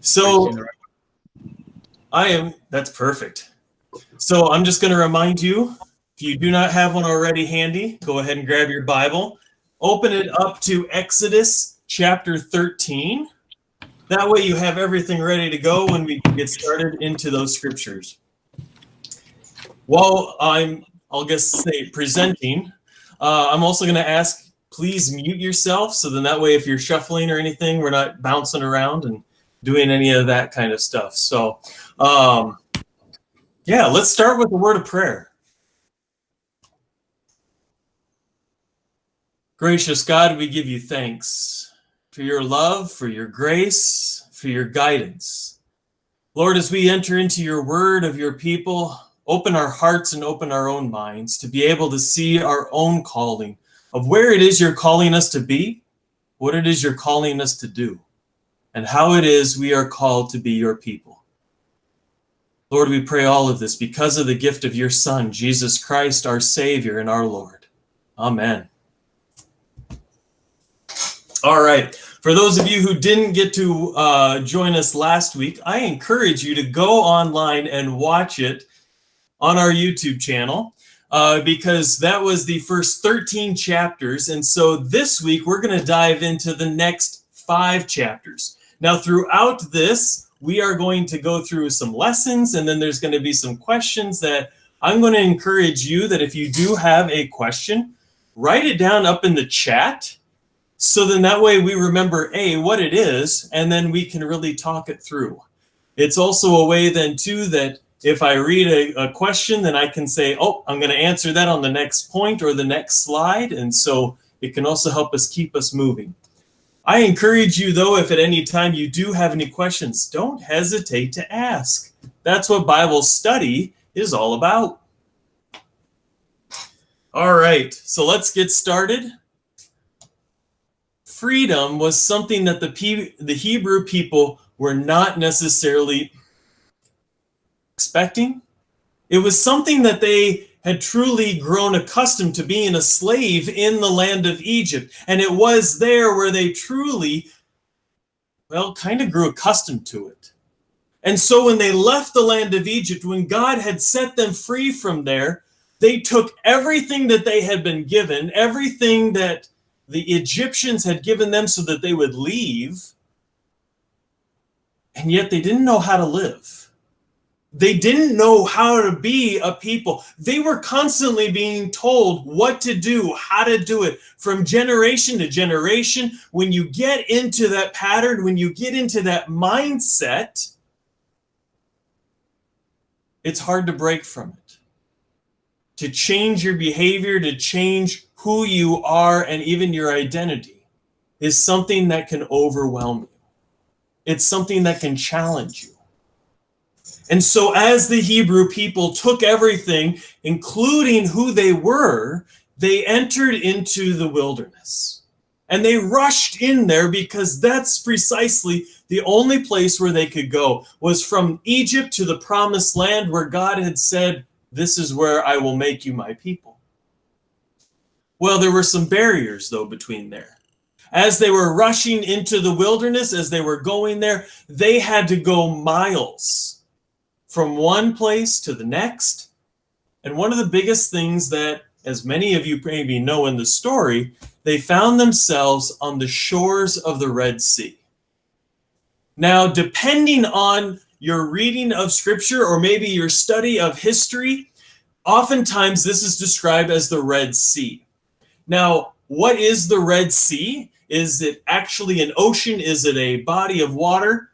So that's perfect. So I'm just going to remind you, if you do not have one already handy, go ahead and grab your Bible. Open it up to Exodus chapter 13. That way you have everything ready to go when we get started into those scriptures. While I'll just say presenting, I'm also going to ask, please mute yourself. So then that way, if you're shuffling or anything, we're not bouncing around and doing any of that kind of stuff. So, yeah, let's start with a word of prayer. Gracious God, we give you thanks for your love, for your grace, for your guidance. Lord, as we enter into your word of your people, open our hearts and open our own minds to be able to see our own calling of where it is you're calling us to be, what it is you're calling us to do, and how it is we are called to be your people. Lord, we pray all of this because of the gift of your Son, Jesus Christ, our Savior and our Lord. Amen. All right. For those of you who didn't get to join us last week, I encourage you to go online and watch it on our YouTube channel because that was the first 13 chapters. And so this week, we're going to dive into the next 5 chapters. Now, throughout this, we are going to go through some lessons, and then there's going to be some questions that I'm going to encourage you that if you do have a question, write it down up in the chat. So then that way we remember, what it is, and then we can really talk it through. It's also a way then, too, that if I read a question, then I can say, I'm going to answer that on the next point or the next slide. And so it can also help us keep us moving. I encourage you, though, if at any time you do have any questions, don't hesitate to ask. That's what Bible study is all about. All right, so let's get started. Freedom was something that the Hebrew people were not necessarily expecting. It was something that they had truly grown accustomed to, being a slave in the land of Egypt. And it was there where they truly, kind of grew accustomed to it. And so when they left the land of Egypt, when God had set them free from there, they took everything that they had been given, everything that the Egyptians had given them so that they would leave, and yet they didn't know how to live. They didn't know how to be a people. They were constantly being told what to do, how to do it, from generation to generation. When you get into that pattern, when you get into that mindset, it's hard to break from it. To change your behavior, to change who you are, and even your identity is something that can overwhelm you. It's something that can challenge you. And so as the Hebrew people took everything, including who they were, they entered into the wilderness. And they rushed in there because that's precisely the only place where they could go, was from Egypt to the promised land where God had said, this is where I will make you my people. Well, there were some barriers, though, between there. As they were rushing into the wilderness, as they were going there, they had to go miles from one place to the next. And one of the biggest things that, as many of you maybe know in the story, they found themselves on the shores of the Red Sea. Now, depending on your reading of Scripture or maybe your study of history, oftentimes this is described as the Red Sea. Now, what is the Red Sea? Is it actually an ocean? Is it a body of water?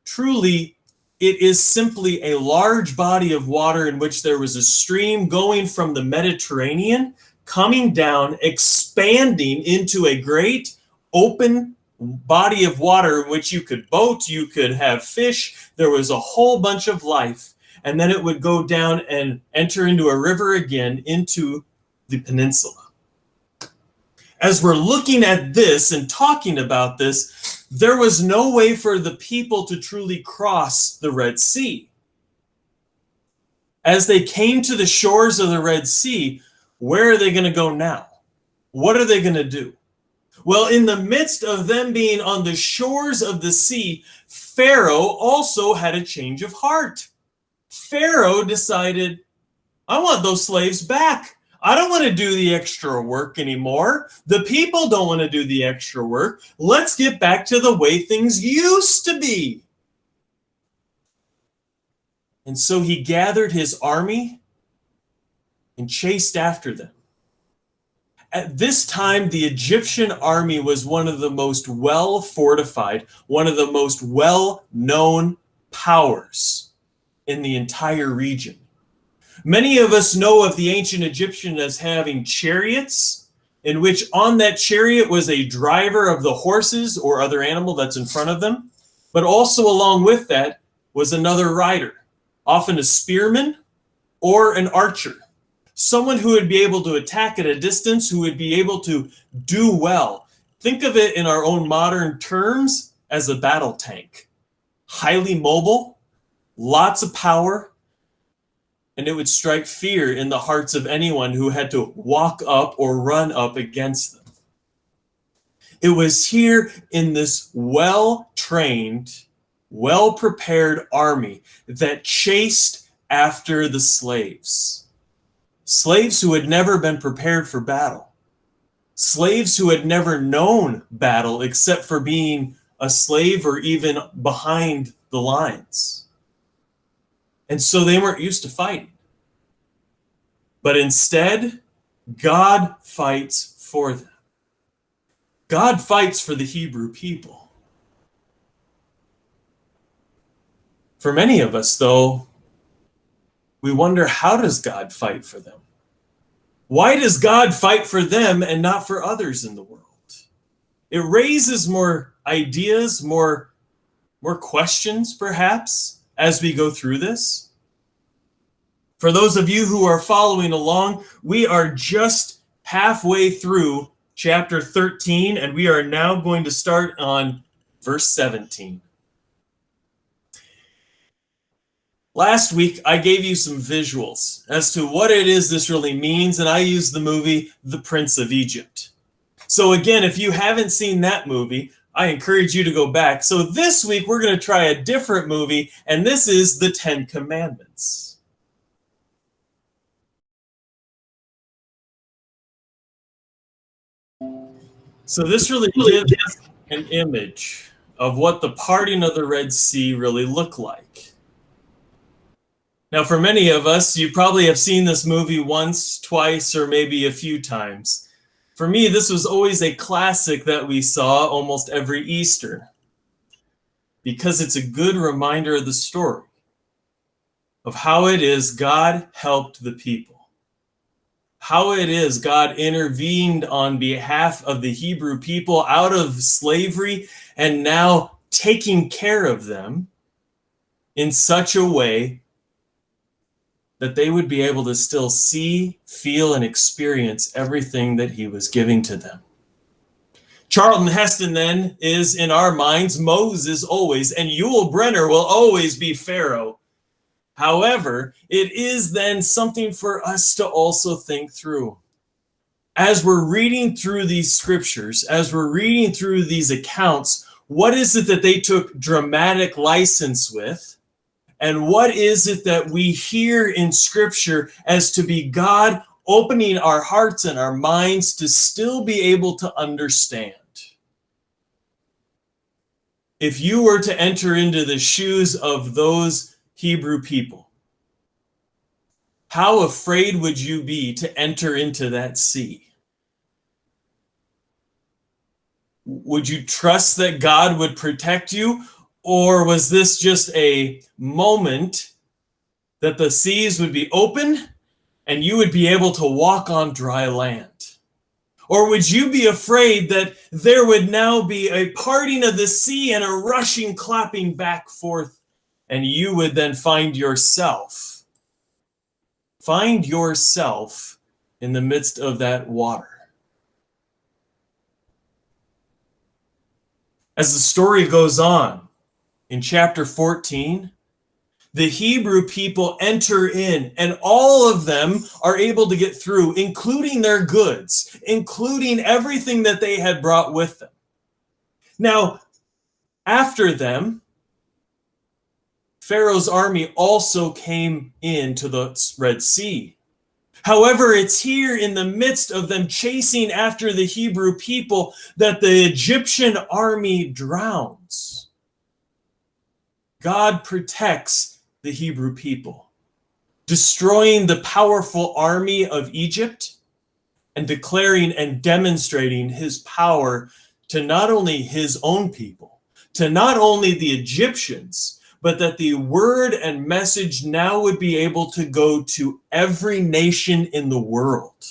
Truly, it is simply a large body of water in which there was a stream going from the Mediterranean, coming down, expanding into a great open body of water in which you could boat, you could have fish. There was a whole bunch of life. And then it would go down and enter into a river again into the peninsula. As we're looking at this and talking about this, there was no way for the people to truly cross the Red Sea. As they came to the shores of the Red Sea, where are they going to go now? What are they going to do? Well, in the midst of them being on the shores of the sea, Pharaoh also had a change of heart. Pharaoh decided, I want those slaves back. I don't want to do the extra work anymore. The people don't want to do the extra work. Let's get back to the way things used to be. And so he gathered his army and chased after them. At this time, the Egyptian army was one of the most well-fortified, one of the most well-known powers in the entire region. Many of us know of the ancient Egyptians as having chariots, in which on that chariot was a driver of the horses or other animal that's in front of them, but also along with that was another rider, often a spearman or an archer, someone who would be able to attack at a distance, who would be able to do well. Think of it in our own modern terms as a battle tank. Highly mobile, lots of power, and it would strike fear in the hearts of anyone who had to walk up or run up against them. It was here in this well-trained, well-prepared army that chased after the slaves. Slaves who had never been prepared for battle. Slaves who had never known battle except for being a slave or even behind the lines. And so they weren't used to fighting. But instead, God fights for them. God fights for the Hebrew people. For many of us, though, we wonder, how does God fight for them? Why does God fight for them and not for others in the world? It raises more ideas, more questions, perhaps, as we go through this. For those of you who are following along, we are just halfway through chapter 13, and we are now going to start on verse 17. Last week, I gave you some visuals as to what it is this really means, and I used the movie The Prince of Egypt. So again, if you haven't seen that movie, I encourage you to go back. So this week, we're going to try a different movie, and this is The Ten Commandments. So this really gives us an image of what the parting of the Red Sea really looked like. Now, for many of us, you probably have seen this movie once, twice, or maybe a few times. For me, this was always a classic that we saw almost every Easter, because it's a good reminder of the story of how it is God helped the people, how it is God intervened on behalf of the Hebrew people out of slavery and now taking care of them in such a way that they would be able to still see, feel, and experience everything that he was giving to them. Charlton Heston then is, in our minds, Moses always, and Yul Brynner will always be Pharaoh. However, it is then something for us to also think through. As we're reading through these scriptures, as we're reading through these accounts, what is it that they took dramatic license with? And what is it that we hear in Scripture as to be God opening our hearts and our minds to still be able to understand? If you were to enter into the shoes of those Hebrew people, how afraid would you be to enter into that sea? Would you trust that God would protect you? Or was this just a moment that the seas would be open and you would be able to walk on dry land? Or would you be afraid that there would now be a parting of the sea and a rushing, clapping back forth, and you would then find yourself in the midst of that water? As the story goes on, in chapter 14, the Hebrew people enter in, and all of them are able to get through, including their goods, including everything that they had brought with them. Now, after them, Pharaoh's army also came into the Red Sea. However, it's here in the midst of them chasing after the Hebrew people that the Egyptian army drowns. God protects the Hebrew people, destroying the powerful army of Egypt and declaring and demonstrating his power to not only his own people, to not only the Egyptians, but that the word and message now would be able to go to every nation in the world.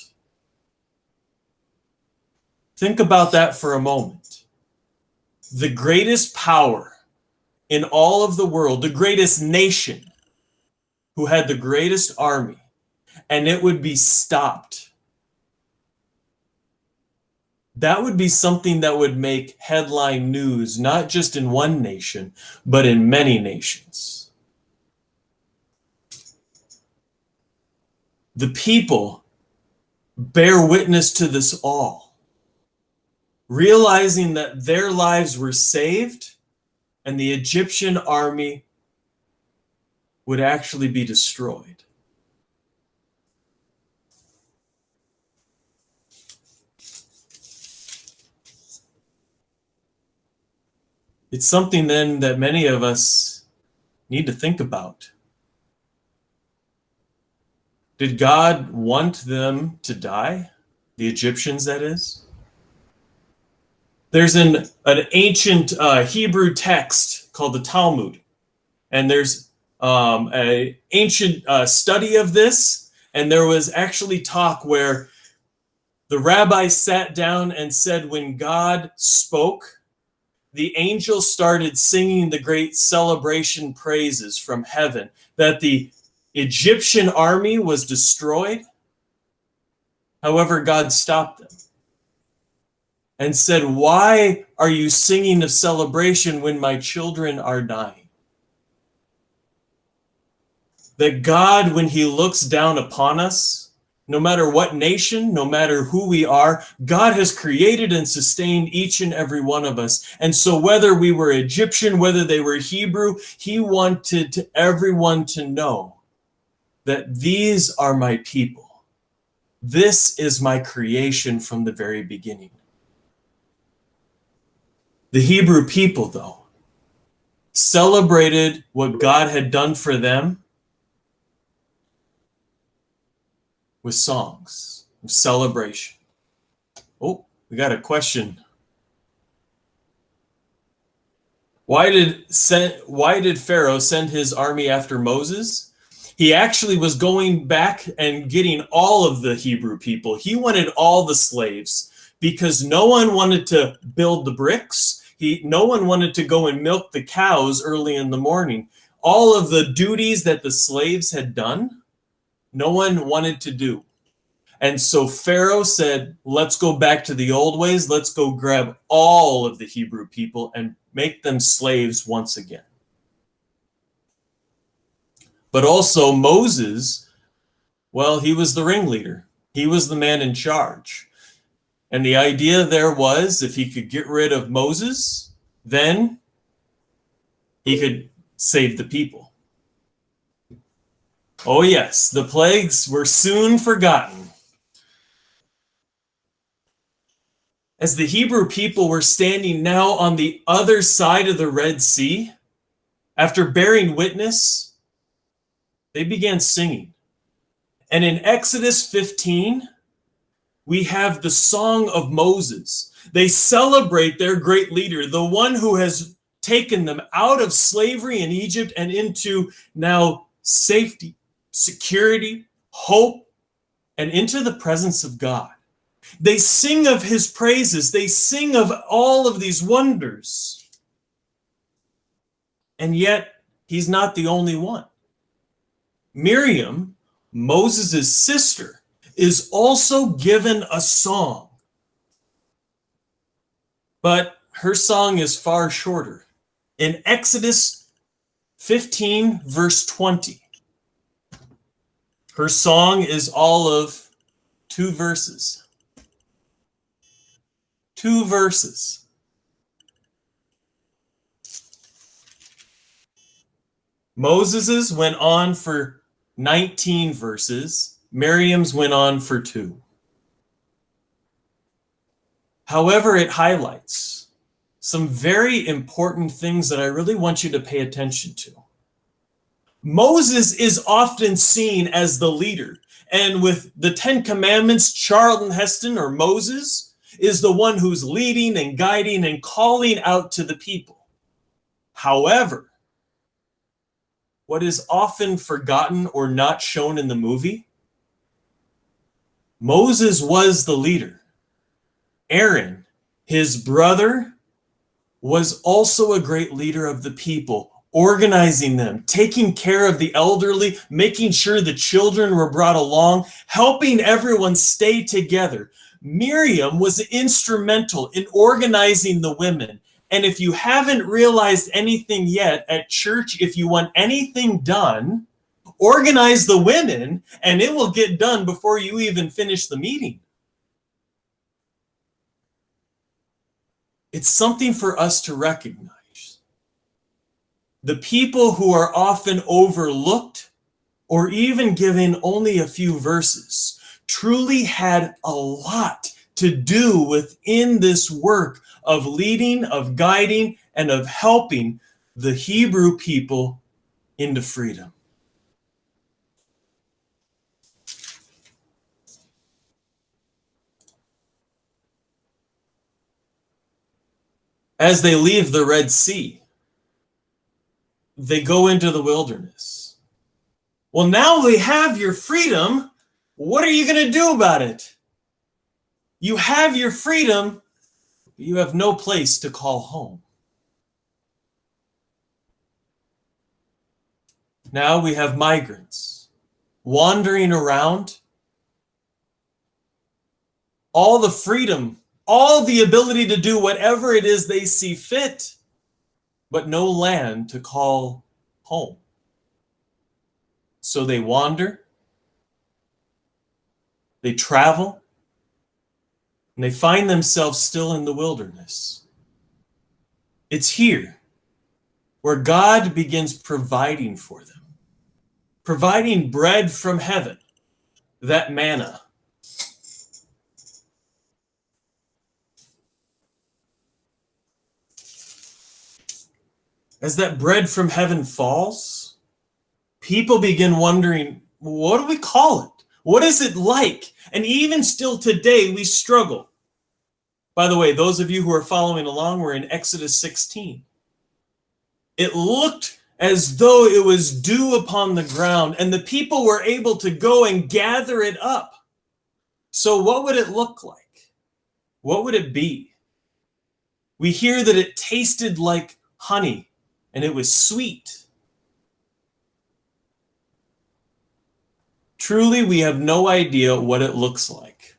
Think about that for a moment. The greatest power in all of the world, the greatest nation who had the greatest army, and it would be stopped. That would be something that would make headline news, not just in one nation, but in many nations. The people bear witness to this all, realizing that their lives were saved and the Egyptian army would actually be destroyed. It's something then that many of us need to think about. Did God want them to die? The Egyptians, that is? There's an ancient Hebrew text called the Talmud, and there's an ancient study of this, and there was actually talk where the rabbi sat down and said when God spoke, the angels started singing the great celebration praises from heaven, that the Egyptian army was destroyed. However, God stopped them and said, "Why are you singing of celebration when my children are dying?" That God, when he looks down upon us, no matter what nation, no matter who we are, God has created and sustained each and every one of us. And so whether we were Egyptian, whether they were Hebrew, he wanted everyone to know that these are my people. This is my creation from the very beginning. The Hebrew people, though, celebrated what God had done for them with songs of celebration. Oh, we got a question. Why did Pharaoh send his army after Moses? He actually was going back and getting all of the Hebrew people. He wanted all the slaves because no one wanted to build the bricks. No one wanted to go and milk the cows early in the morning. All of the duties that the slaves had done, no one wanted to do. And so Pharaoh said, let's go back to the old ways. Let's go grab all of the Hebrew people and make them slaves once again. But also Moses, well, he was the ringleader. He was the man in charge. And the idea there was if he could get rid of Moses, then he could save the people. Oh yes, the plagues were soon forgotten. As the Hebrew people were standing now on the other side of the Red Sea, after bearing witness, they began singing. And in Exodus 15, we have the song of Moses. They celebrate their great leader, the one who has taken them out of slavery in Egypt and into now safety, security, hope, and into the presence of God. They sing of his praises. They sing of all of these wonders. And yet, he's not the only one. Miriam, Moses' sister, is also given a song. But her song is far shorter. In Exodus 15, verse 20, her song is all of 2 verses. 2 verses. Moses's went on for 19 verses. Miriam's went on for 2. However, it highlights some very important things that I really want you to pay attention to. Moses is often seen as the leader, and with the 10 Commandments, Charlton Heston, or Moses, is the one who's leading and guiding and calling out to the people. However, what is often forgotten or not shown in the movie, Moses was the leader. Aaron, his brother, was also a great leader of the people, organizing them, taking care of the elderly, making sure the children were brought along, helping everyone stay together. Miriam was instrumental in organizing the women. And if you haven't realized anything yet at church, if you want anything done, organize the women and it will get done before you even finish the meeting. It's something for us to recognize. The people who are often overlooked or even given only a few verses truly had a lot to do within this work of leading, of guiding, and of helping the Hebrew people into freedom. As they leave the Red Sea, they go into the wilderness. Well, now we have your freedom. What are you going to do about it? You have your freedom, but you have no place to call home. Now we have migrants wandering around. All the freedom, all the ability to do whatever it is they see fit, but no land to call home. So they wander, they travel, and they find themselves still in the wilderness. It's here where God begins providing for them, providing bread from heaven, that manna. As that bread from heaven falls, people begin wondering, what do we call it? What is it like? And even still today, we struggle. By the way, those of you who are following along, we're in Exodus 16. It looked as though it was dew upon the ground, and the people were able to go and gather it up. So what would it look like? What would it be? We hear that it tasted like honey, and it was sweet. Truly, we have no idea what it looks like.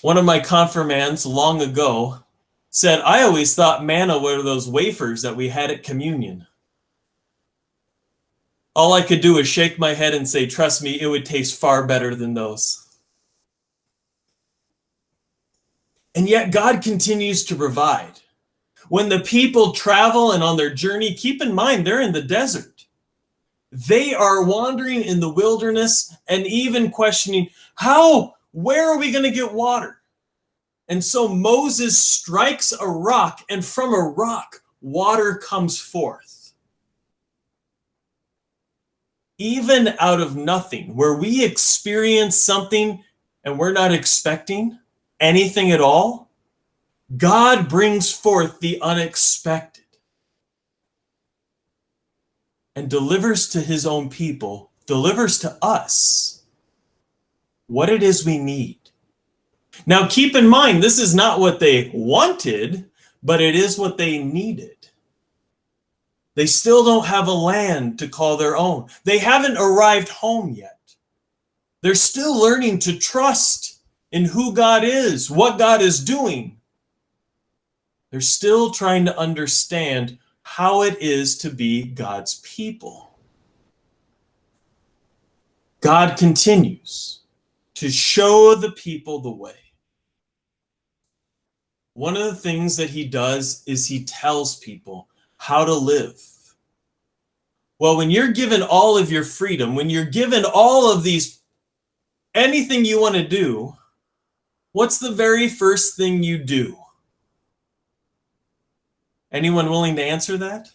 One of my confirmands long ago said, I always thought manna were those wafers that we had at communion. All I could do was shake my head and say, trust me, it would taste far better than those. And yet God continues to provide. When the people travel and on their journey, keep in mind, they're in the desert. They are wandering in the wilderness and even questioning, where are we going to get water? And so Moses strikes a rock, and from a rock, water comes forth. Even out of nothing, where we experience something and we're not expecting anything at all, God brings forth the unexpected and delivers to his own people, delivers to us what it is we need. Now, keep in mind, this is not what they wanted, but it is what they needed. They still don't have a land to call their own. They haven't arrived home yet. They're still learning to trust in who God is, what God is doing. They're still trying to understand how it is to be God's people. God continues to show the people the way. One of the things that he does is he tells people how to live. Well, when you're given all of your freedom, when you're given all of these, anything you want to do, what's the very first thing you do? Anyone willing to answer that?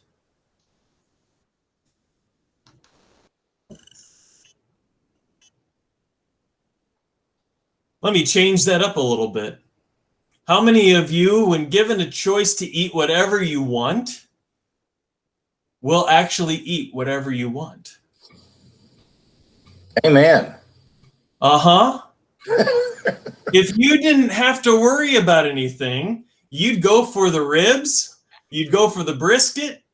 Let me change that up a little bit. How many of you, when given a choice to eat whatever you want, will actually eat whatever you want? Amen. Uh-huh. If you didn't have to worry about anything, you'd go for the ribs, you'd go for the brisket,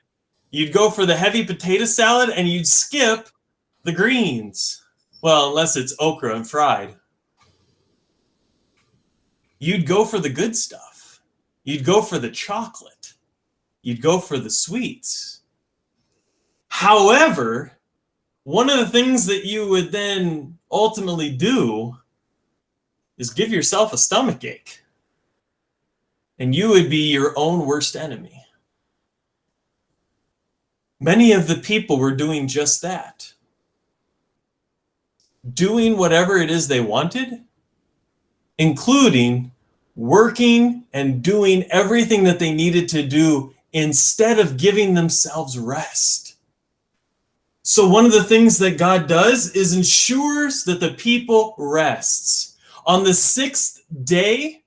you'd go for the heavy potato salad, and you'd skip the greens. Well, unless it's okra and fried. You'd go for the good stuff. You'd go for the chocolate. You'd go for the sweets. However, one of the things that you would then ultimately do is give yourself a stomach ache. And you would be your own worst enemy. Many of the people were doing just that. Doing whatever it is they wanted, including working and doing everything that they needed to do instead of giving themselves rest. So one of the things that God does is ensures that the people rests. On the sixth day,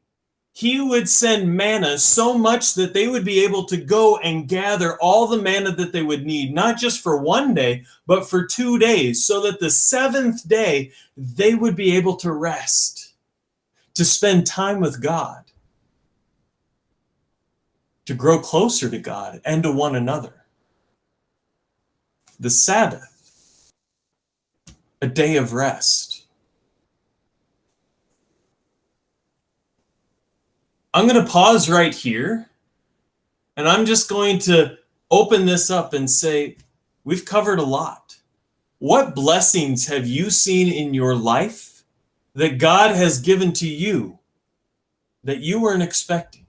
he would send manna so much that they would be able to go and gather all the manna that they would need, not just for one day, but for 2 days, so that the seventh day they would be able to rest, to spend time with God, to grow closer to God and to one another. The Sabbath, a day of rest. I'm going to pause right here, and I'm just going to open this up and say, we've covered a lot. What blessings have you seen in your life that God has given to you that you weren't expecting?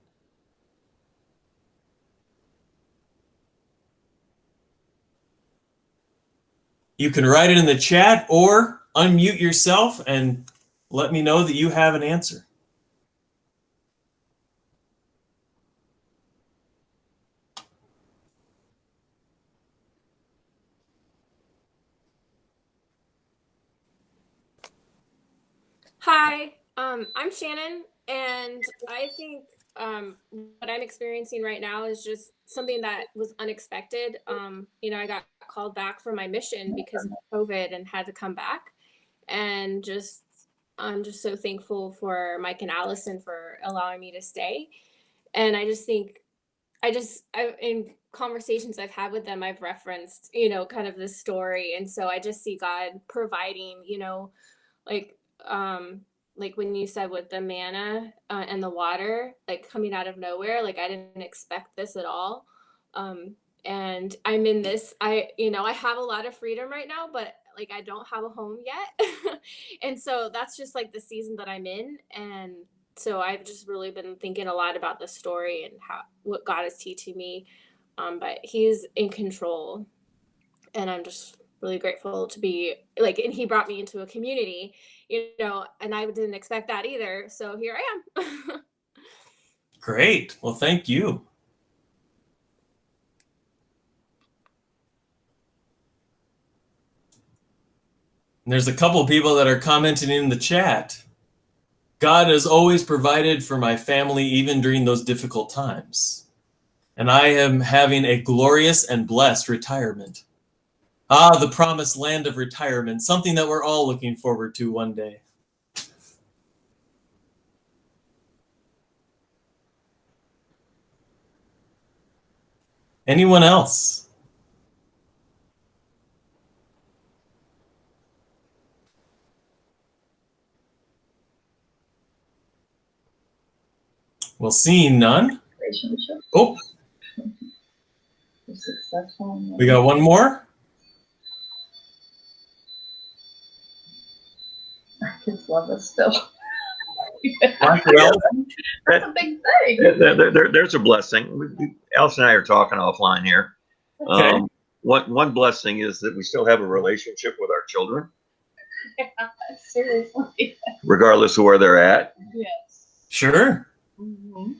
You can write it in the chat or unmute yourself and let me know that you have an answer. Hi, I'm Shannon, and I think what I'm experiencing right now is just something that was unexpected. I got called back from my mission because of COVID and had to come back, and I'm just so thankful for Mike and Allison for allowing me to stay. And I just think in conversations I've had with them, I've referenced, kind of this story, and so I just see God providing, like like when you said with the manna and the water like coming out of nowhere, like I didn't expect this at all. And I'm in this, I have a lot of freedom right now, but like I don't have a home yet. And so that's just like the season that I'm in. And so I've just really been thinking a lot about the story and what God is teaching me. But he's in control, and I'm just really grateful to be like, and he brought me into a community, and I didn't expect that either. So here I am. Great. Well, thank you. And there's a couple people that are commenting in the chat. God has always provided for my family, even during those difficult times. And I am having a glorious and blessed retirement. Ah, the promised land of retirement, something that we're all looking forward to one day. Anyone else? Well, seeing none. Oh, we got one more. Kids love us still. Dr. Ellis? That's a big thing. There's a blessing. Alice and I are talking offline here. Okay. One blessing is that we still have a relationship with our children. Yeah, seriously. Regardless of where they're at. Yes. Sure. Mm-hmm.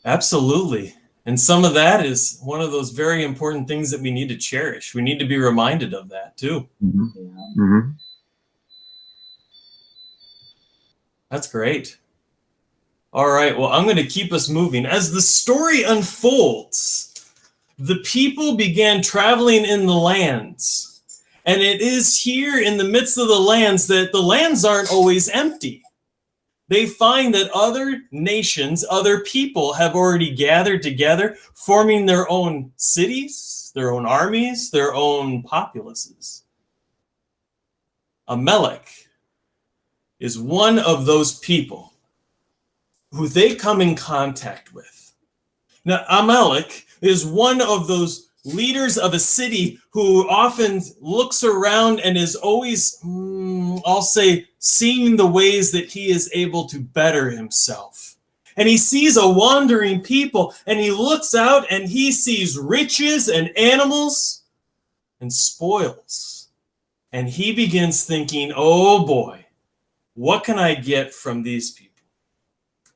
Absolutely. And some of that is one of those very important things that we need to cherish. We need to be reminded of that too. Mm-hmm. Yeah. Mm-hmm. That's great. All right. Well, I'm going to keep us moving. As the story unfolds, the people began traveling in the lands. And it is here in the midst of the lands that the lands aren't always empty. They find that other nations, other people have already gathered together, forming their own cities, their own armies, their own populaces. Amalek is one of those people who they come in contact with. Now, Amalek is one of those leaders of a city who often looks around and is always, I'll say, seeing the ways that he is able to better himself. And he sees a wandering people, and he looks out and he sees riches and animals and spoils. And he begins thinking, oh boy, what can I get from these people?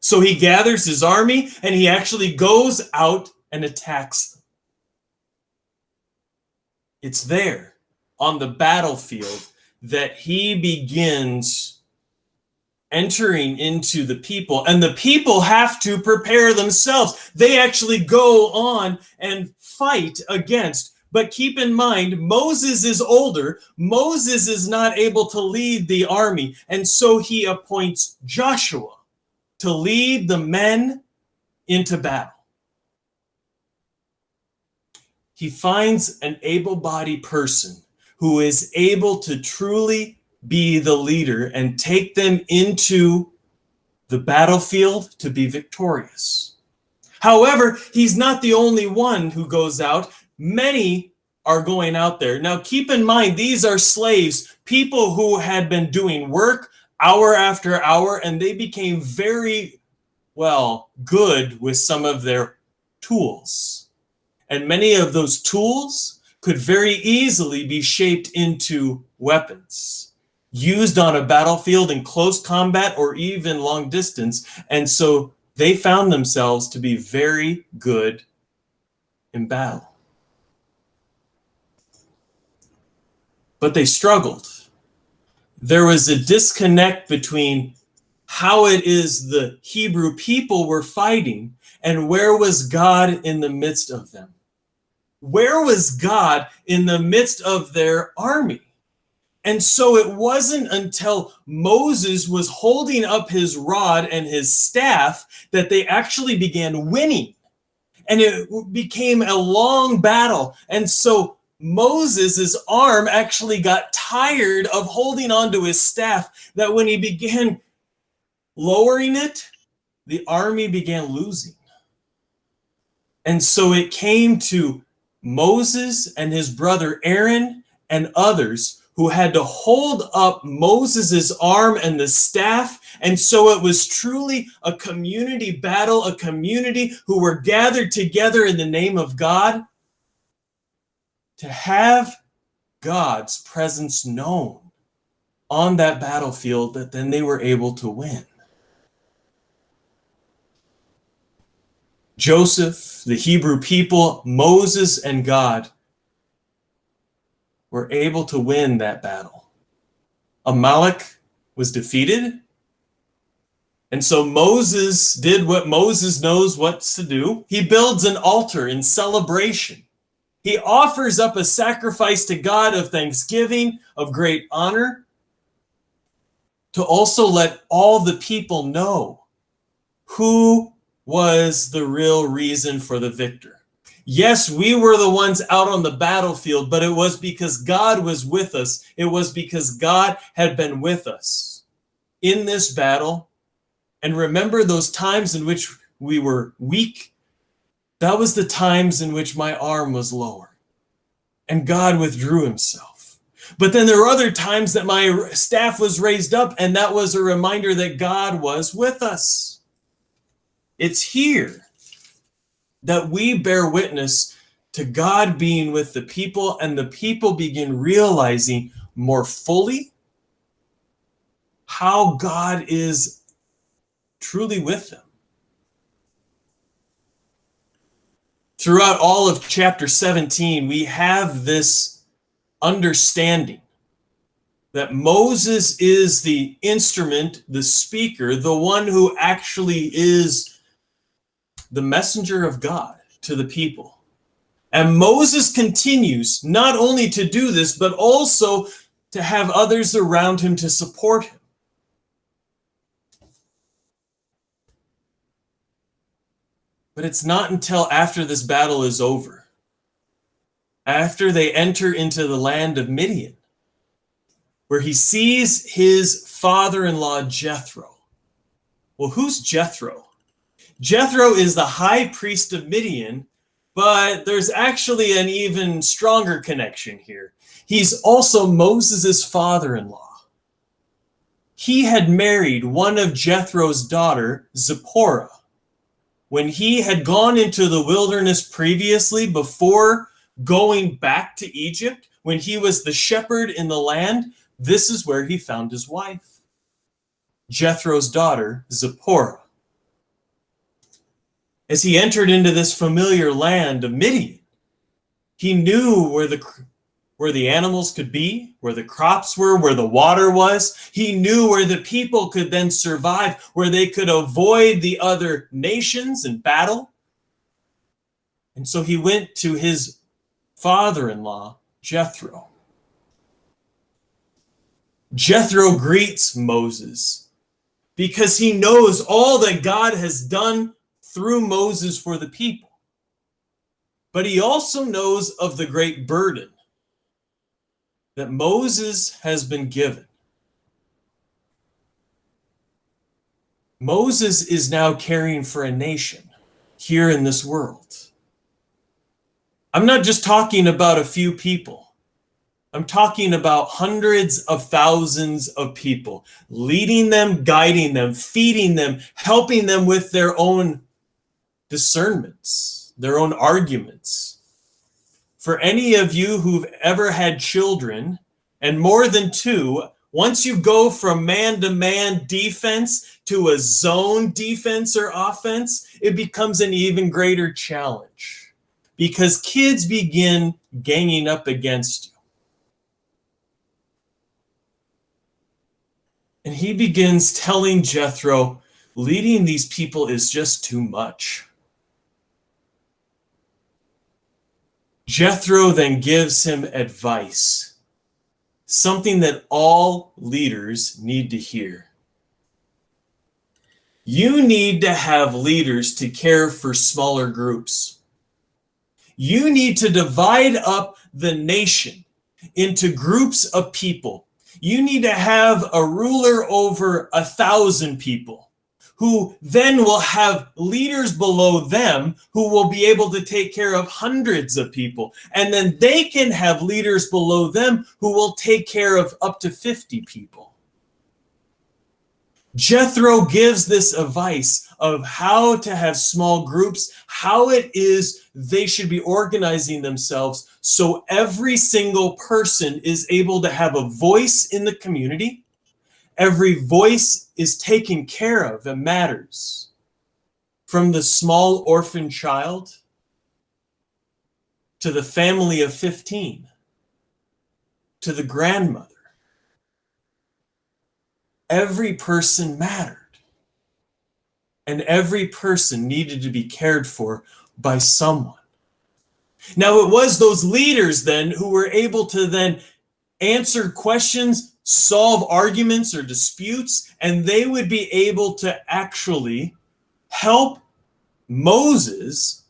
So he gathers his army and he actually goes out and attacks them. It's there on the battlefield that he begins entering into the people, and the people have to prepare themselves. They actually go on and fight against. But keep in mind, Moses is older. Moses is not able to lead the army, and so he appoints Joshua to lead the men into battle. He finds an able-bodied person who is able to truly be the leader and take them into the battlefield to be victorious. However, he's not the only one who goes out. Many are going out there. Now, keep in mind, these are slaves, people who had been doing work hour after hour, and they became very, good with some of their tools. And many of those tools could very easily be shaped into weapons used on a battlefield in close combat or even long distance. And so they found themselves to be very good in battle. But they struggled. There was a disconnect between how it is the Hebrew people were fighting and where was God in the midst of them. Where was God in the midst of their army? And so it wasn't until Moses was holding up his rod and his staff that they actually began winning. And it became a long battle. And so Moses' arm actually got tired of holding onto his staff, that when he began lowering it, the army began losing. And so it came to Moses and his brother Aaron and others who had to hold up Moses' arm and the staff. And so it was truly a community battle, a community who were gathered together in the name of God to have God's presence known on that battlefield, that then they were able to win. Joseph, the Hebrew people, Moses, and God were able to win that battle. Amalek was defeated. And so Moses did what Moses knows what to do. He builds an altar in celebration. He offers up a sacrifice to God of thanksgiving, of great honor, to also let all the people know who was the real reason for the victor. Yes, we were the ones out on the battlefield, but it was because God was with us. It was because God had been with us in this battle. And remember those times in which we were weak? That was the times in which my arm was lower and God withdrew himself. But then there were other times that my staff was raised up, and that was a reminder that God was with us. It's here that we bear witness to God being with the people, and the people begin realizing more fully how God is truly with them. Throughout all of chapter 17, we have this understanding that Moses is the instrument, the speaker, the one who actually is the messenger of God to the people. And Moses continues not only to do this, but also to have others around him to support him. But it's not until after this battle is over, after they enter into the land of Midian, where he sees his father-in-law Jethro. Well, who's Jethro? Jethro is the high priest of Midian, but there's actually an even stronger connection here. He's also Moses' father-in-law. He had married one of Jethro's daughter, Zipporah. When he had gone into the wilderness previously, before going back to Egypt, when he was the shepherd in the land, this is where he found his wife, Jethro's daughter, Zipporah. As he entered into this familiar land of Midian, he knew where the animals could be, where the crops were, where the water was. He knew where the people could then survive, where they could avoid the other nations in battle. And so he went to his father-in-law, Jethro. Jethro greets Moses because he knows all that God has done through Moses for the people. But he also knows of the great burden that Moses has been given. Moses is now caring for a nation here in this world. I'm not just talking about a few people. I'm talking about hundreds of thousands of people, leading them, guiding them, feeding them, helping them with their own discernments, their own arguments. For any of you who've ever had children, and more than two, once you go from man-to-man defense to a zone defense or offense, it becomes an even greater challenge because kids begin ganging up against you. And he begins telling Jethro, leading these people is just too much. Jethro then gives him advice, something that all leaders need to hear. You need to have leaders to care for smaller groups. You need to divide up the nation into groups of people. You need to have a ruler over 1,000 people who then will have leaders below them who will be able to take care of hundreds of people. And then they can have leaders below them who will take care of up to 50 people. Jethro gives this advice of how to have small groups, how it is they should be organizing themselves so every single person is able to have a voice in the community. Every voice is taken care of and matters. From the small orphan child to the family of 15 to the grandmother. Every person mattered. And every person needed to be cared for by someone. Now it was those leaders then who were able to then answer questions, solve arguments or disputes, and they would be able to actually help Moses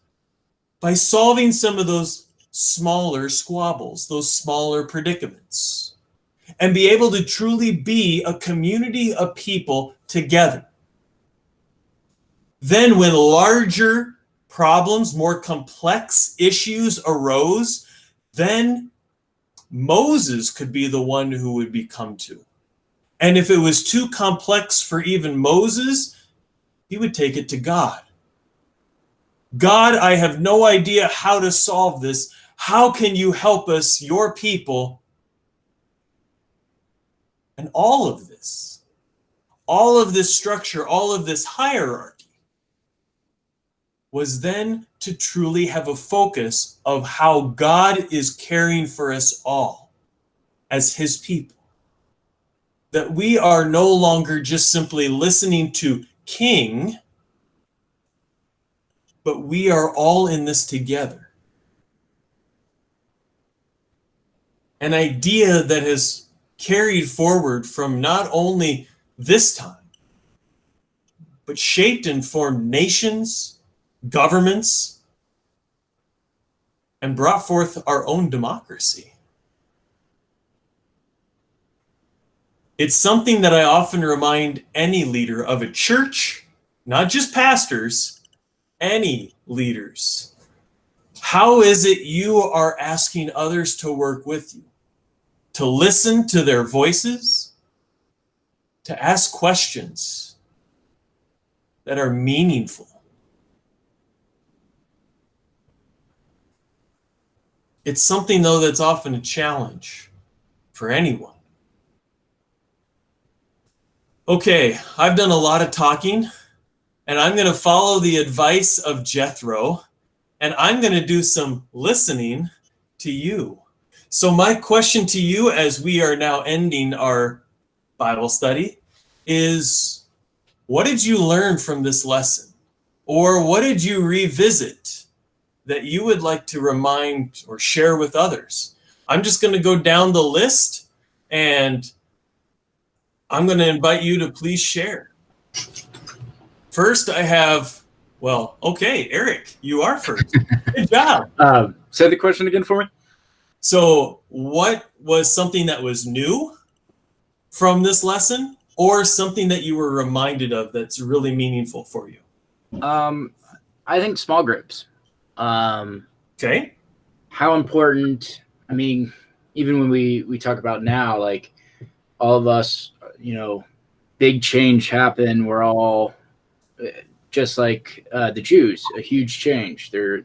by solving some of those smaller squabbles, those smaller predicaments, and be able to truly be a community of people together. Then when larger problems, more complex issues arose, then Moses could be the one who would be come to. And if it was too complex for even Moses, he would take it to God. God, I have no idea how to solve this. How can you help us, your people? And all of this structure, all of this hierarchy was then to truly have a focus of how God is caring for us all as his people. That we are no longer just simply listening to King, but we are all in this together. An idea that has carried forward from not only this time, but shaped and formed nations, governments, and brought forth our own democracy. It's something that I often remind any leader of a church, not just pastors, any leaders. How is it you are asking others to work with you? To listen to their voices, to ask questions that are meaningful. It's something, though, that's often a challenge for anyone. Okay, I've done a lot of talking, and I'm going to follow the advice of Jethro, and I'm going to do some listening to you. So my question to you as we are now ending our Bible study is, what did you learn from this lesson? Or what did you revisit that you would like to remind or share with others? I'm just going to go down the list, and I'm going to invite you to please share. First, I have, well, okay, Eric, you are first. Good job. Say the question again for me. So what was something that was new from this lesson, or something that you were reminded of that's really meaningful for you? I think small groups. Okay. How important, I mean, even when we talk about now, like all of us, big change happened. We're all just like the Jews, a huge change. They're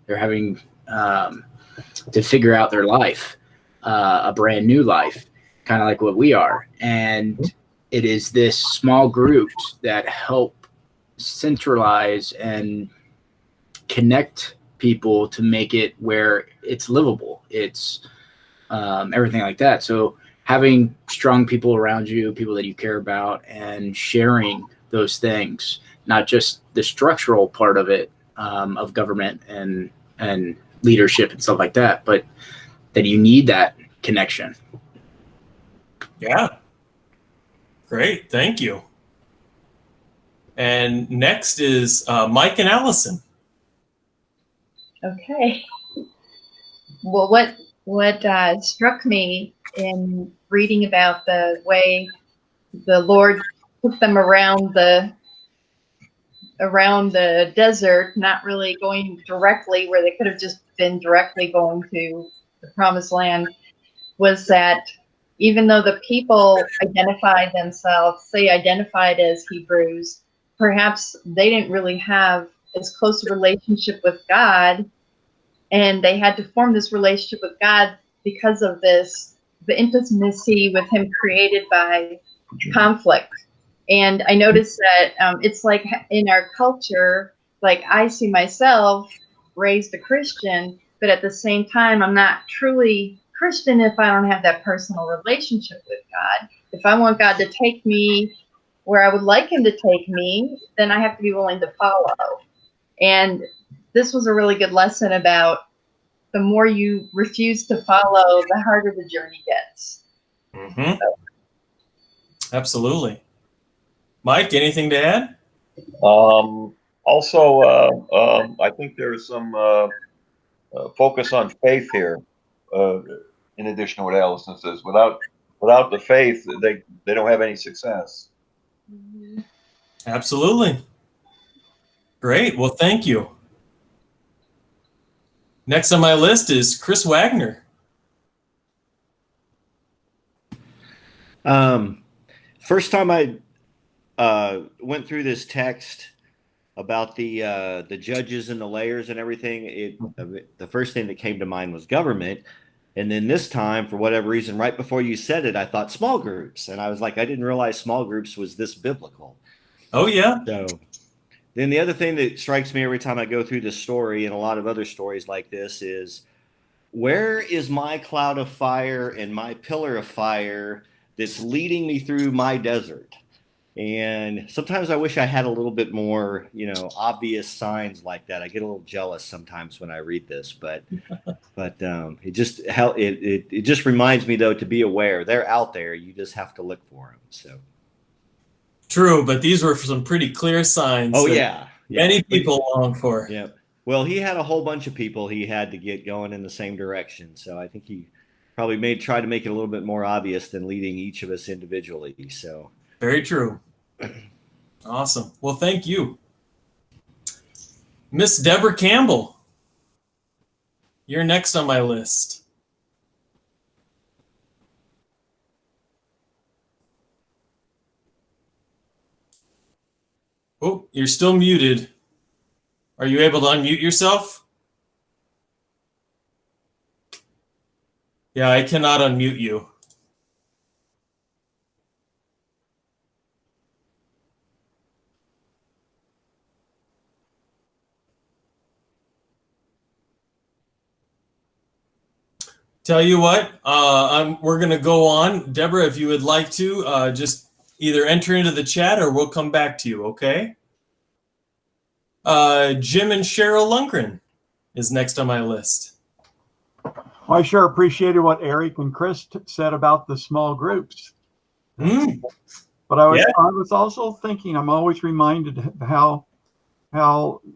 having to figure out their life, a brand new life, kind of like what we are. And it is this small groups that help centralize and connect people to make it where it's livable. It's everything like that. So having strong people around you, people that you care about, and sharing those things, not just the structural part of it, of government and leadership and stuff like that, but that you need that connection. Yeah. Great. Thank you. And next is Mike and Allison. Okay. Well, what struck me in reading about the way the Lord took them around the desert, not really going directly where they could have just been directly going to the promised land, was that even though the people identified as Hebrews, perhaps they didn't really have as close a relationship with God, and they had to form this relationship with God because of this, the intimacy with him created by conflict. And I noticed that it's like in our culture, like I see myself raised a Christian, but at the same time, I'm not truly Christian if I don't have that personal relationship with God. If I want God to take me where I would like him to take me, then I have to be willing to follow. And this was a really good lesson about the more you refuse to follow, the harder the journey gets. Mm-hmm. So. Absolutely. Mike, anything to add? Also, I think there's some focus on faith here. In addition to what Allison says, without the faith, they don't have any success. Absolutely. Great. Well, thank you. Next on my list is Chris Wagner. First time I went through this text about the judges and the layers and everything, the first thing that came to mind was government. And then this time, for whatever reason, right before you said it, I thought small groups. And I was like, I didn't realize small groups was this biblical. Oh, yeah. So then the other thing that strikes me every time I go through this story and a lot of other stories like this is, where is my cloud of fire and my pillar of fire that's leading me through my desert? And sometimes I wish I had a little bit more, obvious signs like that. I get a little jealous sometimes when I read this, but it just reminds me though to be aware they're out there. You just have to look for them. So true, but these were some pretty clear signs. Oh yeah, many people long for. Yeah. Well, he had a whole bunch of people he had to get going in the same direction. So I think he probably tried to make it a little bit more obvious than leading each of us individually. So very true. Awesome. Well, thank you. Miss Deborah Campbell, you're next on my list. Oh, you're still muted. Are you able to unmute yourself? Yeah, I cannot unmute you. Tell you what, we're going to go on. Deborah, if you would like to, just either enter into the chat or we'll come back to you, okay? Jim and Cheryl Lundgren is next on my list. Well, I sure appreciated what Eric and Chris said about the small groups. But I was also thinking, I'm always reminded how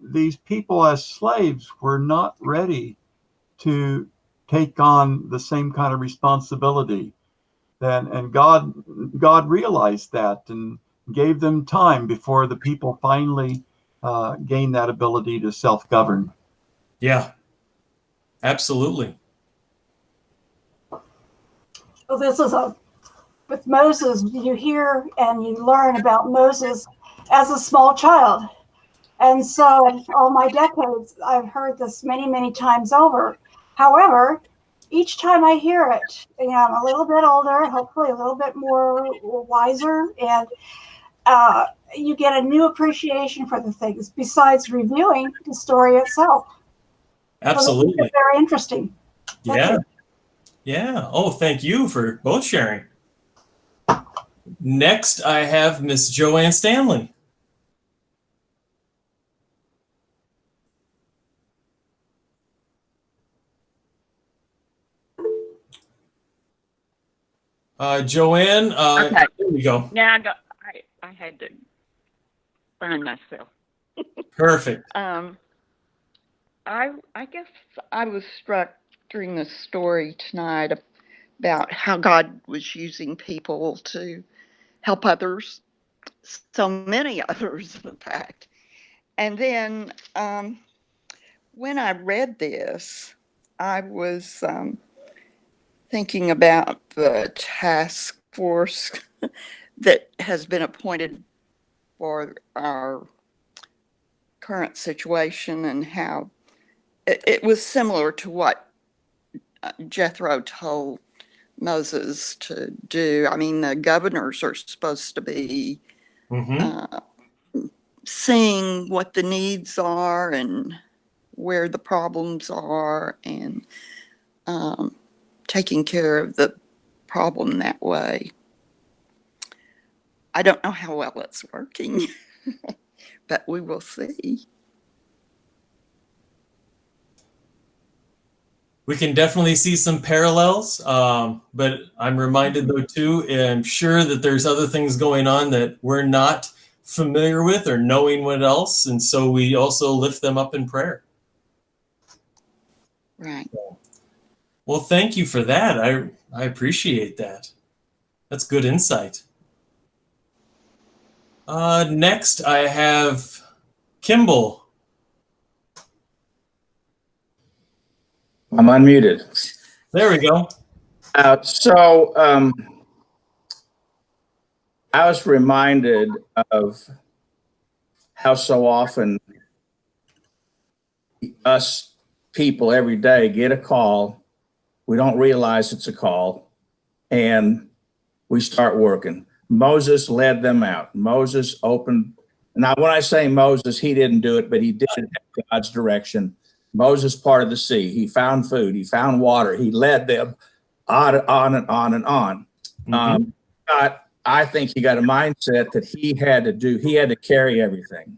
these people as slaves were not ready to take on the same kind of responsibility. And God realized that and gave them time before the people finally gained that ability to self-govern. Yeah, absolutely. Well, this is with Moses, you hear and you learn about Moses as a small child. And so in all my decades, I've heard this many, many times over. However, each time I hear it, I'm a little bit older, hopefully a little bit more wiser, and you get a new appreciation for the things besides reviewing the story itself. Absolutely. So very interesting. Yeah. Yeah. Oh, thank you for both sharing. Next, I have Miss Joanne Stanley. Joanne, okay. There we go. Now I had to find myself. Perfect. I guess I was struck during the story tonight about how God was using people to help others, so many others, in fact. And then when I read this, I was thinking about the task force that has been appointed for our current situation and how it was similar to what Jethro told Moses to do. I mean, the governors are supposed to be seeing what the needs are and where the problems are and taking care of the problem that way. I don't know how well it's working, but we will see. We can definitely see some parallels, but I'm reminded though too, and I'm sure that there's other things going on that we're not familiar with or knowing what else, and so we also lift them up in prayer. Right. Well, thank you for that. I appreciate that. That's good insight. Next, I have Kimball. I'm unmuted. There we go. I was reminded of how so often us people every day get a call. We don't realize it's a call, and we start working. Moses led them out. Moses opened. Now, when I say Moses, he didn't do it, but he did it at God's direction. Moses parted the sea. He found food. He found water. He led them on and on and on and on. But I think he got a mindset that he had to carry everything.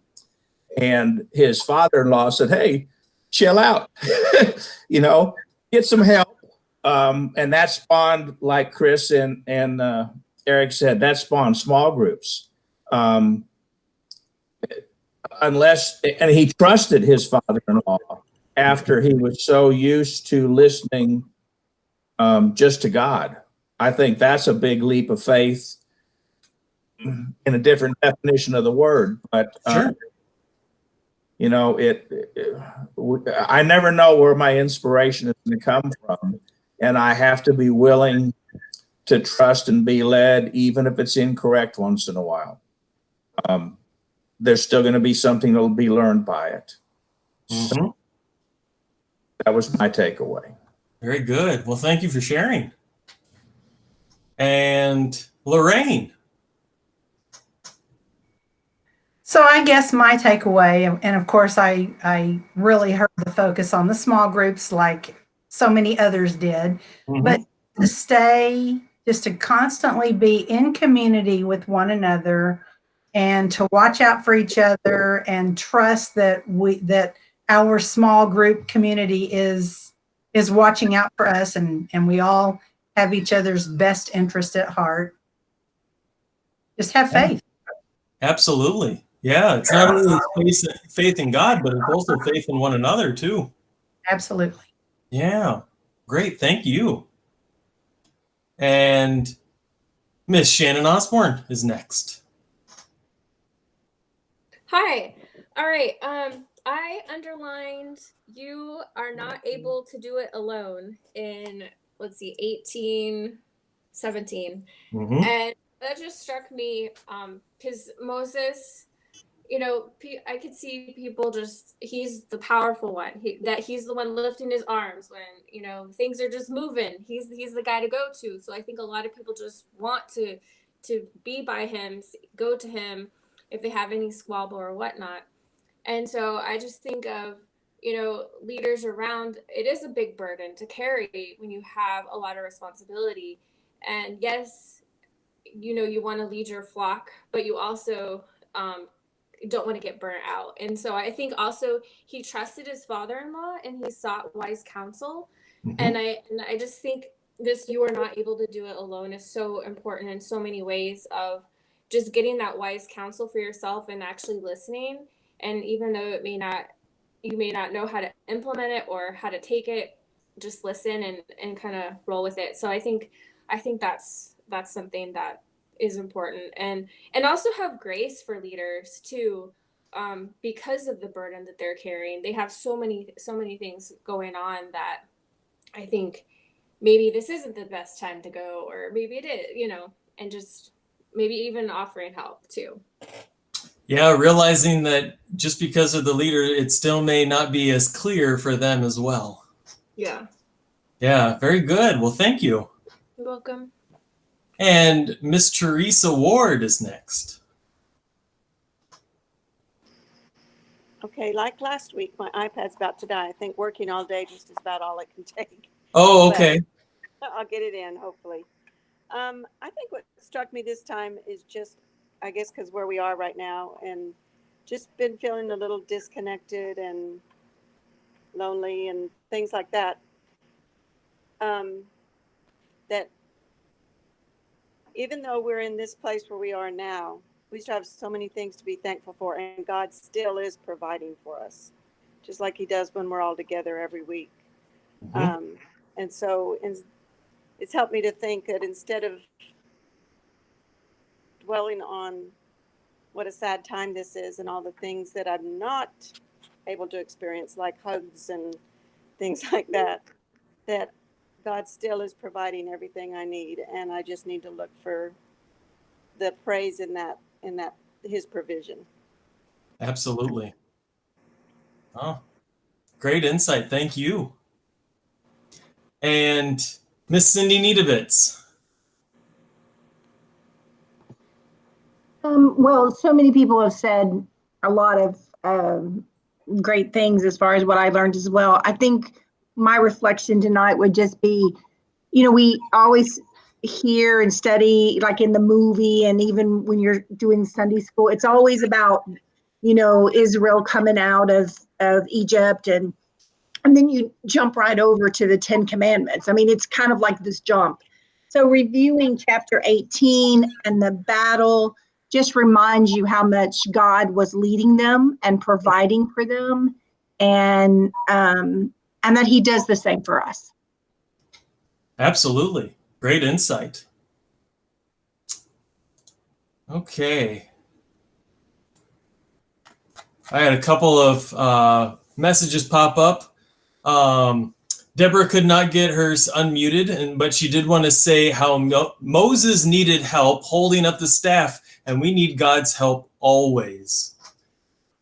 And his father-in-law said, hey, chill out, get some help. And that spawned, like Chris and Eric said, that spawned small groups. And he trusted his father-in-law after he was so used to listening just to God. I think that's a big leap of faith in a different definition of the word, but Sure. I never know where my inspiration is going to come from, and I have to be willing to trust and be led, even if it's incorrect once in a while. There's still going to be something that will be learned by it. So that was my takeaway. Very good. Well, thank you for sharing. And Lorraine. So I guess my takeaway, and of course I really heard the focus on the small groups like so many others did, but to constantly be in community with one another and to watch out for each other and trust that our small group community is watching out for us and we all have each other's best interest at heart. Just have faith. Absolutely. Yeah, it's not only faith in God, but it's also faith in one another too. Absolutely. Yeah, great. Thank you. And Miss Shannon Osborne is next. Hi. All right. I underlined you are not able to do it alone in, 18:17. And that just struck me because Moses, I could see people he's the powerful one. He's the one lifting his arms when, things are just moving. He's the guy to go to. So I think a lot of people just want to be by him, go to him if they have any squabble or whatnot. And so I just think of, leaders around. It is a big burden to carry when you have a lot of responsibility. And yes, you want to lead your flock, but you also don't want to get burnt out. And so I think also he trusted his father-in-law and he sought wise counsel. And I just think you are not able to do it alone is so important in so many ways of just getting that wise counsel for yourself and actually listening. And even though you may not know how to implement it or how to take it, just listen and kind of roll with it. So I think that's something that is important, and also have grace for leaders too, because of the burden that they're carrying. They have so many things going on that I think maybe this isn't the best time to go, or maybe it is, and just maybe even offering help too. Yeah, realizing that just because of the leader, it still may not be as clear for them as well. Yeah. Yeah, very good. Well, thank you. You're welcome. And Miss Teresa Ward is next. Okay, like last week, my iPad's about to die. I think working all day just is about all it can take. Oh, okay. But I'll get it in, hopefully. I think what struck me this time is just, I guess, because where we are right now, and just been feeling a little disconnected and lonely and things like that. That even though we're in this place where we are now, we still have so many things to be thankful for, and God still is providing for us, just like he does when we're all together every week. And so it's helped me to think that instead of dwelling on what a sad time this is and all the things that I'm not able to experience, like hugs and things like that, that God still is providing everything I need, and I just need to look for the praise in that his provision. Absolutely. Oh, great insight. Thank you. And Miss Cindy Needovitz. Well, so many people have said a lot of great things as far as what I learned as well. I think my reflection tonight would just be, we always hear and study, like in the movie, and even when you're doing Sunday school, it's always about, Israel coming out of Egypt, and then you jump right over to the 10 Commandments. I mean, it's kind of like this jump. So reviewing chapter 18 and the battle just reminds you how much God was leading them and providing for them, and that he does the same for us. Absolutely. Great insight. Okay. I had a couple of messages pop up. Deborah could not get hers unmuted, but she did want to say how Moses needed help holding up the staff, and we need God's help always.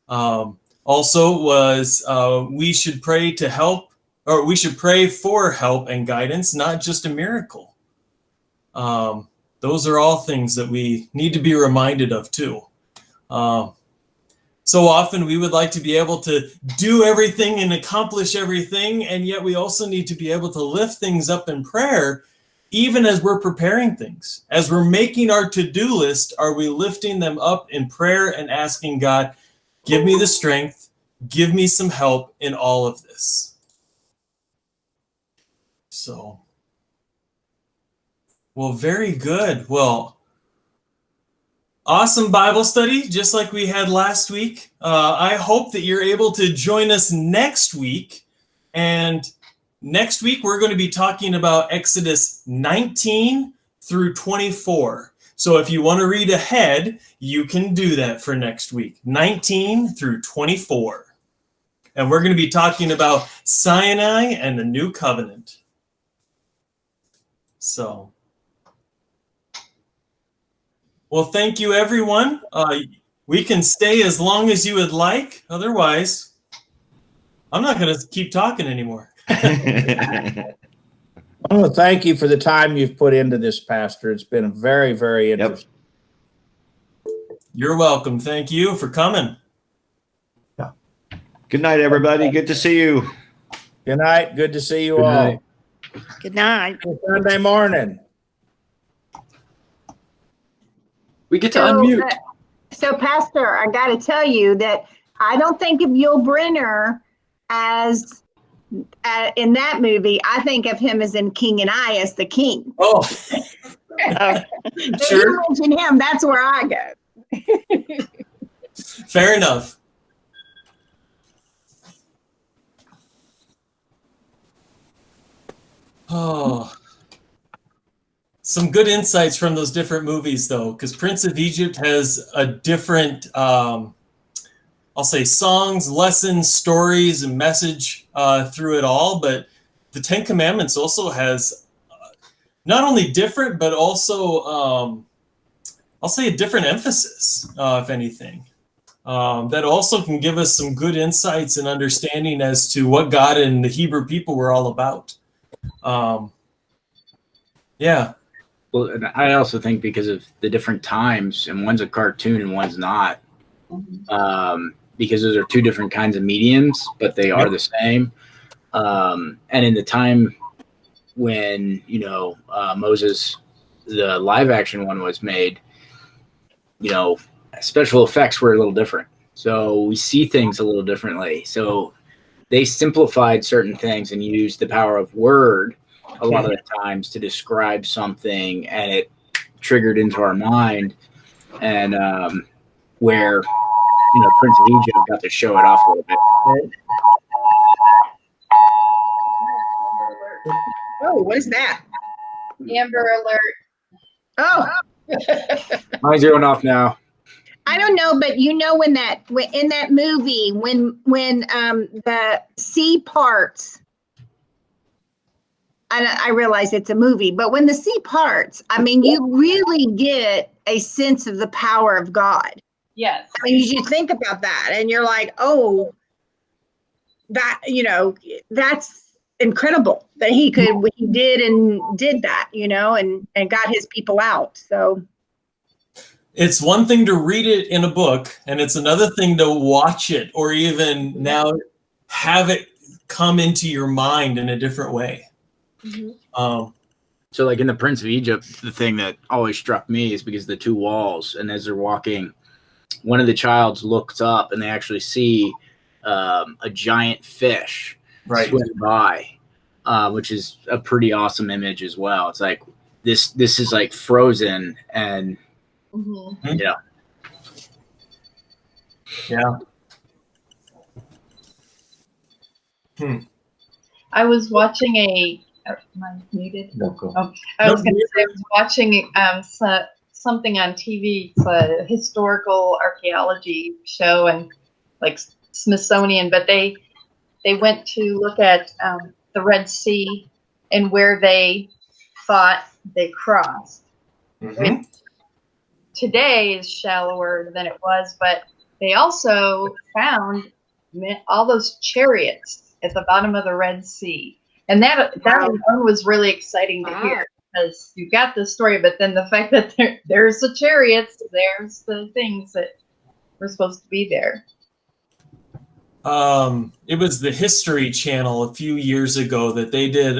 Also was we should pray to help, or we should pray for help and guidance, not just a miracle. Those are all things that we need to be reminded of too. So often we would like to be able to do everything and accomplish everything, and yet we also need to be able to lift things up in prayer, even as we're preparing things. As we're making our to-do list, are we lifting them up in prayer and asking God, give me the strength, give me some help in all of this? So, well, very good. Well, awesome Bible study, just like we had last week. I hope that you're able to join us next week. And next week, we're going to be talking about Exodus 19 through 24. So if you want to read ahead, you can do that for next week, 19 through 24. And we're going to be talking about Sinai and the New Covenant. So, well, thank you, everyone. We can stay as long as you would like. Otherwise, I'm not going to keep talking anymore. I want to thank you for the time you've put into this, Pastor. It's been very, very interesting. You're welcome. Thank you for coming. Yeah. Good night, everybody. Good to see you. Good night. Good to see you Good all. night. Good night. Sunday morning. We get to unmute. So, Pastor, I got to tell you that I don't think of Yul Brynner as in that movie. I think of him as in King and I as the king. Oh, So sure. you mention him, that's where I go. Fair enough. Oh, some good insights from those different movies, though, because Prince of Egypt has a different, I'll say, songs, lessons, stories, and message through it all. But the Ten Commandments also has not only different, but also, I'll say, a different emphasis, if anything. That also can give us some good insights and understanding as to what God and the Hebrew people were all about. Yeah. Well, and I also think because of the different times, and one's a cartoon and one's not, because those are two different kinds of mediums, but they are the same. And in the time when, Moses, the live action one was made, special effects were a little different. So we see things a little differently. So they simplified certain things and used the power of word a lot of the times to describe something, and it triggered into our mind. And where, Prince of Egypt got to show it off a little bit. Oh, what is that? Amber Alert. Oh, Mine's going off now. I don't know, but in that movie, when the sea parts, I realize it's a movie, but when the sea parts, I mean, you really get a sense of the power of God. Yes. I mean, you think about that and you're like, oh, that, that's incredible that he did that, and got his people out. So it's one thing to read it in a book, and it's another thing to watch it, or even now have it come into your mind in a different way. So like in the Prince of Egypt, the thing that always struck me is because the two walls, and as they're walking, one of the childs looks up and they actually see a giant fish swim by, which is a pretty awesome image as well. It's like this is like frozen, and yeah. I was watching am I muted? No, go. Oh, I was going to say I was watching something on TV. It's a historical archaeology show, and like Smithsonian, but they went to look at the Red Sea and where they thought they crossed. Which today is shallower than it was, but they also found all those chariots at the bottom of the Red Sea. And that one was really exciting to hear, because you got the story, but then the fact that there's the chariots, there's the things that were supposed to be there. It was the History Channel a few years ago that they did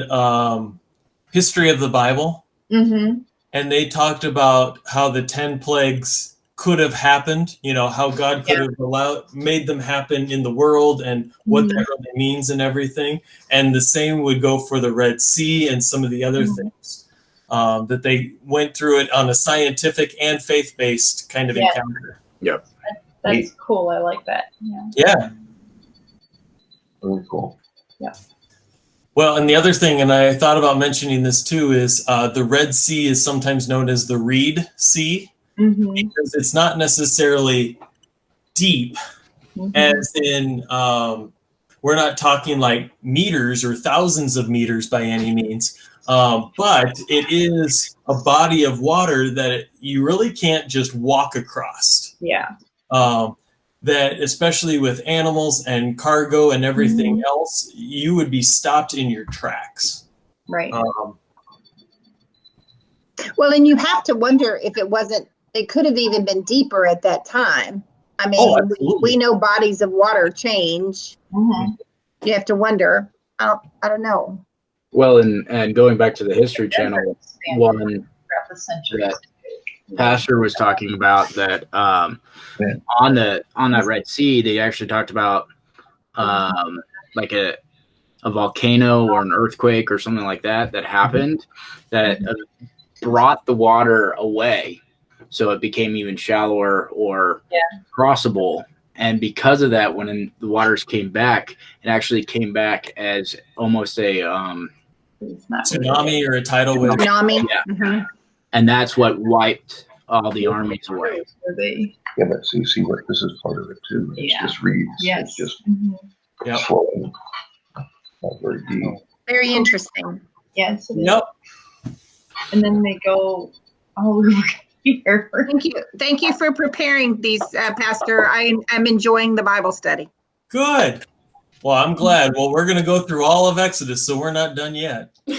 History of the Bible. And they talked about how the 10 plagues could have happened, how God could have made them happen in the world, and what that really means and everything. And the same would go for the Red Sea and some of the other things, that they went through it on a scientific and faith-based kind of encounter. Yep. That's cool. I like that. Yeah. Really cool. Yeah. Well, and the other thing, and I thought about mentioning this too, is the Red Sea is sometimes known as the Reed Sea, because it's not necessarily deep, as in we're not talking like meters or thousands of meters by any means, but it is a body of water that you really can't just walk across. That especially with animals and cargo and everything else, you would be stopped in your tracks. Right. Well, and you have to wonder if it could have even been deeper at that time. I mean, we know bodies of water change. You have to wonder. I don't know. Well, and going back to the History Channel, one that Pastor was talking about, that on that Red Sea, they actually talked about like a volcano or an earthquake or something like that happened, that brought the water away, so it became even shallower or crossable. And because of that, when the waters came back, it actually came back as almost a tsunami or a tidal wave. And that's what wiped all the armies away. Yeah, but see what this is part of it too. It's just reeds. It's just flowing. Not very deep. Very interesting. Yes. And then they go all over here. Thank you for preparing these, Pastor. I'm enjoying the Bible study. Good. Well, I'm glad. Well, we're going to go through all of Exodus, so we're not done yet. Well,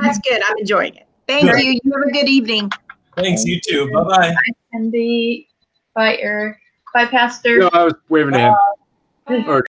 that's good. I'm enjoying it. Thank you. You have a good evening. Thanks. You too. Bye-bye. Bye, Cindy. Bye, Eric. Bye, Pastor. No, I was waving at him. Or